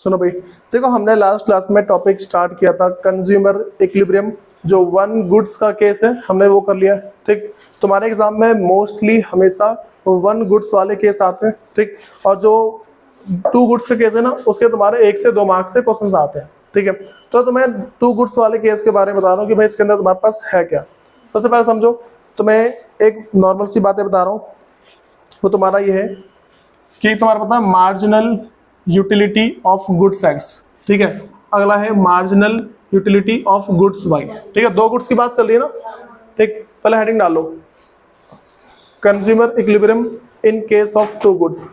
सुनो भाई, देखो हमने लास्ट क्लास में टॉपिक स्टार्ट किया था कंज्यूमर इक्विलिब्रियम, जो वन गुड्स का केस है हमने वो कर लिया। ठीक, तुम्हारे एग्जाम में मोस्टली हमेशा वन गुड्स वाले केस आते हैं। ठीक, और जो टू गुड्स का केस है ना, उसके तुम्हारे 1 से 2 मार्क्स से क्वेश्चन आते हैं। ठीक है, तो तुम्हें टू गुड्स वाले केस के बारे में बता रहा हूँ कि भाई इसके अंदर तुम्हारे पास है क्या। सबसे पहले समझो, तो मैं एक नॉर्मल सी बातें बता रहा हूँ, वो तुम्हारा ये है कि तुम्हारा पता है marginal utility of goods X. ठीक है, अगला है marginal utility of goods Y. ठीक है, 2 गुड्स की बात चल रही है ना। ठीक, पहले हेडिंग डालो, consumer equilibrium in case of 2 goods.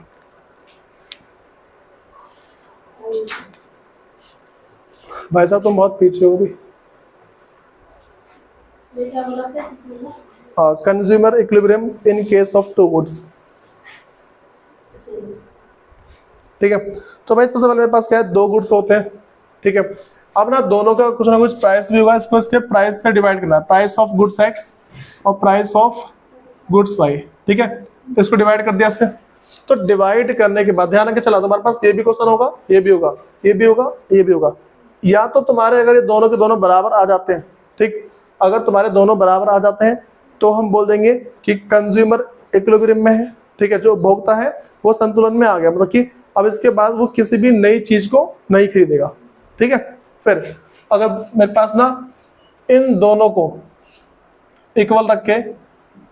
भाई साहब तुम बहुत पीछे हो भी। Consumer equilibrium in case of 2 goods. ठीक है, तो भाई सबसे पहले मेरे पास क्या है, 2 गुड्स होते हैं। ठीक है, अब ना दोनों का कुछ ना कुछ प्राइस भी होगा, इसको इसके प्राइस से डिवाइड करना है, प्राइस ऑफ गुड्स एक्स और प्राइस ऑफ गुड्स वाई। ठीक है, इसको डिवाइड कर दिया इससे। तो डिवाइड करने के बाद ध्यान रख के चला, तुम्हारे पास ये भी क्वेश्चन होगा, ये भी होगा, ये भी होगा, ये भी होगा। या तो तुम्हारे अगर ये दोनों के दोनों बराबर आ जाते हैं, ठीक, अगर तुम्हारे दोनों बराबर आ जाते हैं तो हम बोल देंगे कि कंज्यूमर इक्विलिब्रियम में है। ठीक है, जो उपभोक्ता है वो संतुलन में आ गया, मतलब कि अब इसके बाद वो किसी भी नई चीज को नहीं खरीदेगा। ठीक है, फिर अगर मेरे पास ना इन दोनों को इक्वल रख के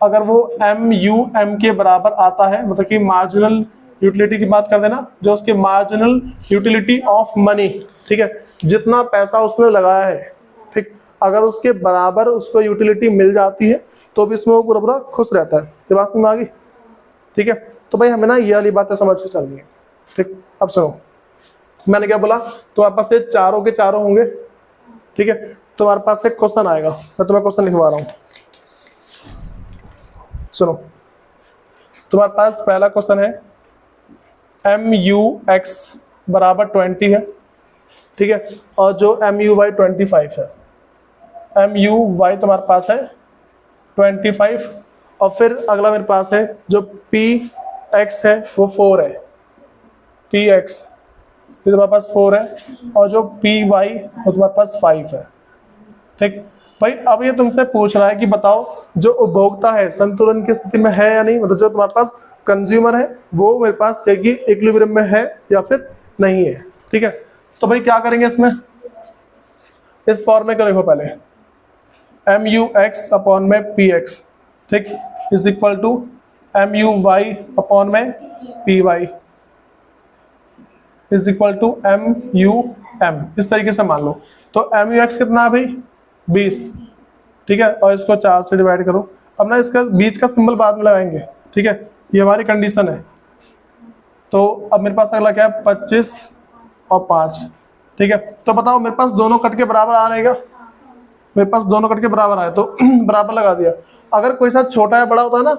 अगर वो एम यू एम के बराबर आता है, मतलब कि मार्जिनल यूटिलिटी की बात कर देना, जो उसके मार्जिनल यूटिलिटी ऑफ मनी, ठीक है, जितना पैसा उसने लगाया है, ठीक, अगर उसके बराबर उसको यूटिलिटी मिल जाती है तो भी इसमें वो पूरा पूरा खुश रहता है। ये बात समझ में आ गई। ठीक है, तो भाई हमें ना ये वाली बातें समझ के चलनी है। ठीक, अब सुनो, मैंने क्या बोला, तुम्हारे पास ये चारों के चारों होंगे। ठीक है, तुम्हारे पास एक क्वेश्चन आएगा, मैं तुम्हें क्वेश्चन लिखवा रहा हूं, सुनो। तुम्हारे पास पहला क्वेश्चन है, एम यू एक्स बराबर 20 है। ठीक है, और जो एम यू वाई 25 है। एम यू वाई तुम्हारे पास है 25, और फिर अगला मेरे पास है जो पी एक्स है वो 4 है। पी एक्स तुम्हारे पास 4 है, और जो पी वाई वो तुम्हारे पास 5 है। ठीक भाई, अब ये तुमसे पूछ रहा है कि बताओ जो उपभोक्ता है संतुलन की स्थिति में है या नहीं, मतलब जो तुम्हारे पास कंज्यूमर है वो मेरे पास कहेगी इक्विलिब्रियम में है या फिर नहीं है। ठीक है, तो भाई क्या करेंगे इसमें, इस फॉर्म को लिखो पहले, एम यू एक्स अपॉन में पी एक्स, ठीक, is equal to M U Y upon में P Y is equal to M U M. इस तरीके से मान लो। तो एम यू एक्स कितना है भाई 20। ठीक है, और इसको 4 से डिवाइड करो। अब ना इसका बीच का सिंबल बाद में लगाएंगे। ठीक है, ये हमारी कंडीशन है। तो अब मेरे पास अगला क्या है, 25 और 5। ठीक है, तो बताओ मेरे पास दोनों कट के बराबर आ रहेगा, मेरे पास दोनों कट के बराबर आए तो बराबर लगा दिया। अगर कोई साथ छोटा या बड़ा होता है ना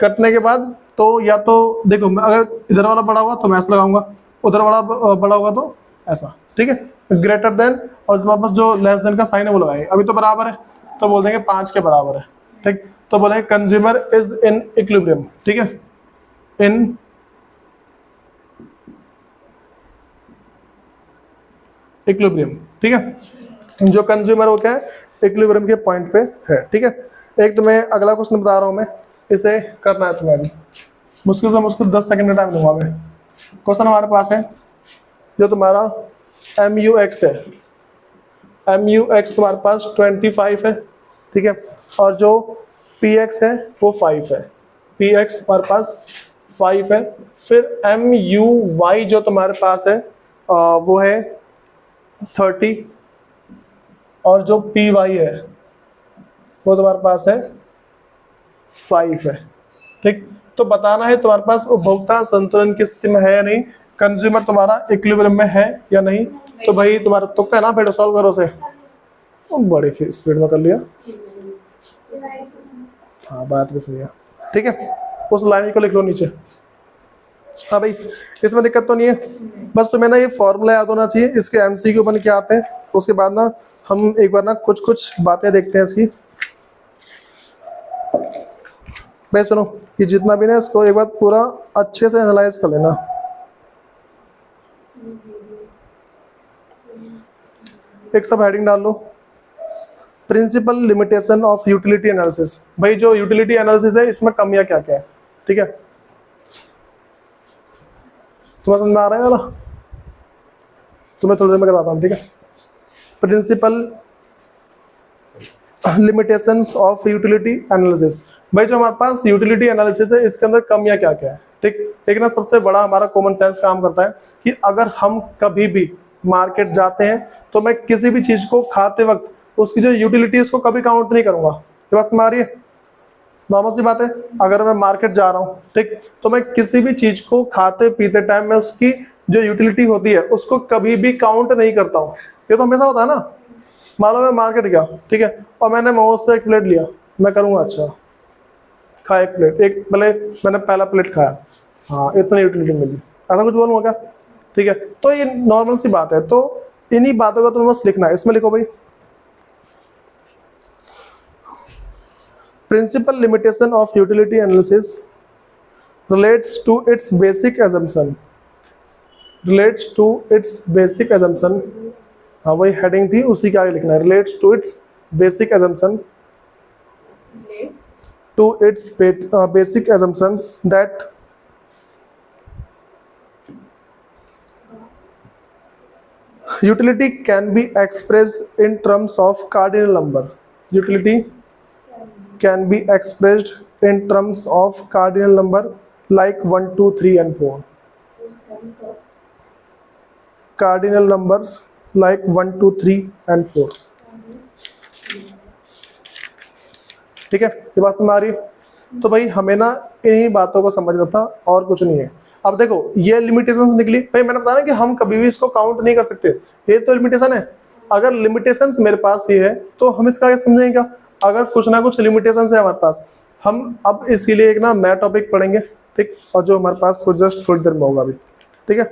कटने के बाद, तो या तो देखो अगर इधर वाला बड़ा होगा तो मैं ऐसा लगाऊंगा, उधर वाला बड़ा होगा तो ऐसा। ठीक है, ग्रेटर देन और तुम्हारे पास जो लेस देन का साइन है वो लगाएंगे। अभी तो बराबर है तो बोल देंगे 5 के बराबर है। ठीक, तो बोलेंगे कंज्यूमर इज इन इक्विलिब्रियम। ठीक है, इन इक्विलिब्रियम। ठीक है, जो कंज्यूमर वो क्या है, इक्विलिब्रियम के पॉइंट पे है। ठीक है, एक तुम्हें अगला क्वेश्चन बता रहा हूं मैं, इसे करना है तुम्हें। अभी मुश्किल से मुश्किल 10 सेकंड का टाइम दूंगा मैं। क्वेश्चन हमारे पास है, जो तुम्हारा एम यू एक्स है, एम यू एक्स तुम्हारे पास 25 है। ठीक है, और जो पी एक्स है वो 5 है। पी एक्स तुम्हारे पास 5 है। फिर एम यू वाई जो तुम्हारे पास है वो है 30, और जो पी वाई है वो तुम्हारे पास है 5 है। ठीक, तो बताना है तुम्हारे पास उपभोक्ता संतुलन की स्थिति में है या नहीं, कंज्यूमर तुम्हारा इक्विलिब्रियम में है या नहीं। तो भाई तुम्हारा तुक्का है ना, फिर सॉल्व करो से। बड़ी स्पीड में कर लिया, हाँ बात भी सही है। ठीक है, उस लाइन को लिख लो नीचे। हाँ भाई, इसमें दिक्कत तो नहीं है, बस तुम्हें ना ये फॉर्मूला याद होना चाहिए। इसके एमसीक्यू बन के आते हैं, उसके बाद ना हम एक बार ना कुछ बातें देखते हैं इसकी। भाई सुनो, ये जितना भी ना इसको एक बार पूरा अच्छे से एनालाइज कर लेना। एक सब हेडिंग डाल लो, principle limitation of utility analysis. भाई जो यूटिलिटी एनालिसिस है इसमें कमियां क्या क्या है, ठीक है, तुम्हें समझ में आ रहा है वाला, तुम्हें थोड़ी देर में करवाता हूँ, ठीक है। Principal limitations of utility analysis. भाई जो हमारे पास यूटिलिटी एनालिसिस है इसके अंदर कमियां क्या क्या है, ठीक। एक ना सबसे बड़ा हमारा कॉमन सेंस काम करता है कि अगर हम कभी भी मार्केट जाते हैं तो मैं किसी भी चीज को खाते वक्त उसकी जो यूटिलिटी उसको कभी काउंट नहीं करूंगा। ये बात समझ आ रही है, नॉर्मल सी बात है। अगर मैं मार्केट जा रहा हूँ, ठीक, तो मैं किसी भी चीज को खाते पीते टाइम में उसकी जो यूटिलिटी होती है उसको कभी भी काउंट नहीं करता हूँ। ये तो हमेशा होता है ना। मान लो मैं मार्केट गया, ठीक है, और मैंने मोमोज से एक प्लेट लिया, मैं करूंगा अच्छा खा एक प्लेट, एक भले मैंने पहला प्लेट खाया, हाँ इतनी यूटिलिटी मिली, ऐसा कुछ बोलूंगा क्या, ठीक है। तो ये नॉर्मल सी बात है। तो इन्हीं बातों का तुम्हें बस लिखना है, इसमें लिखो भाई, principal limitation of utility analysis relates to its basic assumption, relates to its basic assumption, हाँ वही हेडिंग थी उसी के आगे लिखना है, relates to its basic assumption, to its basic assumption that utility can be expressed in terms of cardinal number, utility can be expressed in terms of cardinal number like 1 2 3 and 4, cardinal numbers like 1 2 3 and 4, ठीक है। ये बात समझ आ रही है। तो भाई हमें ना इन्हीं बातों को समझना था और कुछ नहीं है। अब देखो ये लिमिटेशंस निकली, भाई मैंने बताया ना कि हम कभी भी इसको काउंट नहीं कर सकते, ये तो लिमिटेशन है। अगर लिमिटेशंस मेरे पास ये है तो हम इसका आगे समझेंगे क्या, अगर कुछ ना कुछ लिमिटेशंस है हमारे पास। हम अब इसके लिए एक ना नया टॉपिक पढ़ेंगे, ठीक, और जो हमारे पास वो जस्ट थोड़ी देर में होगा अभी, ठीक है।